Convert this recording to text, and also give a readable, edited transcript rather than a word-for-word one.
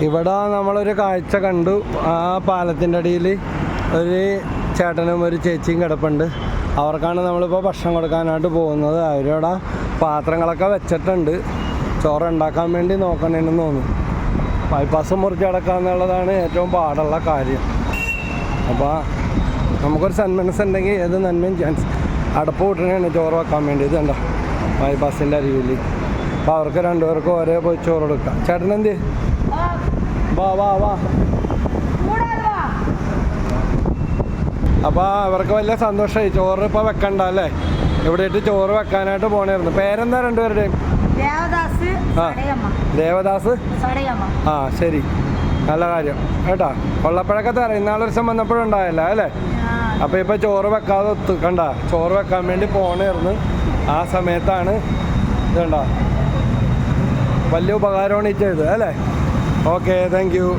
ഇവിടെ നമ്മളൊരു കാഴ്ച കണ്ടു. ആ പാലത്തിൻ്റെ അടിയിൽ ഒരു ചേട്ടനും ഒരു ചേച്ചിയും കിടപ്പുണ്ട്. അവർക്കാണ് നമ്മളിപ്പോൾ ഭക്ഷണം കൊടുക്കാനായിട്ട് പോകുന്നത്. അവരവിടെ പാത്രങ്ങളൊക്കെ വെച്ചിട്ടുണ്ട്. ചോറ് ഉണ്ടാക്കാൻ വേണ്ടി നോക്കണേന്ന് തോന്നുന്നു. ബൈപ്പാസ് മുറിച്ച് കിടക്കുക എന്നുള്ളതാണ് ഏറ്റവും പാടുള്ള കാര്യം. അപ്പോൾ നമുക്കൊരു സന്മനസ് ഉണ്ടെങ്കിൽ ഏത് നന്മയും ചാൻസ് അടപ്പ് കൂട്ടണേണ് ചോറ് വെക്കാൻ വേണ്ടി. ഇത് കണ്ടോ ബൈപ്പാസിൻ്റെ അരികിൽ. അപ്പോൾ അവർക്ക് രണ്ടുപേർക്കും ഒരേ പോയി ചോറ് കൊടുക്കാം. ചേട്ടൻ എന്ത് വാ വാ വാ. അപ്പോൾ അവർക്ക് വലിയ സന്തോഷമായി. ചോറ് ഇപ്പോൾ വെക്കണ്ട അല്ലേ, ഇവിടെ ഇട്ട് ചോറ് വെക്കാനായിട്ട് പോണായിരുന്നു. പേരെന്താ രണ്ടുപേരുടെയും? ദേവദാസ്. ആ ശരി, നല്ല കാര്യം കേട്ടാ. കൊള്ളപ്പഴൊക്കെ തരാം. ഇന്നാളൊരു ദിവസം വന്നപ്പോഴുണ്ടായല്ല അല്ലേ. അപ്പോൾ ഇപ്പോൾ ചോറ് വെക്കാതെ കണ്ട ചോറ് വെക്കാൻ വേണ്ടി പോണായിരുന്നു. ആ സമയത്താണ് ഇത് കണ്ട വലിയ ഉപകാരമാണ് ഈ ചെയ്തത് അല്ലേ. Okay, thank you.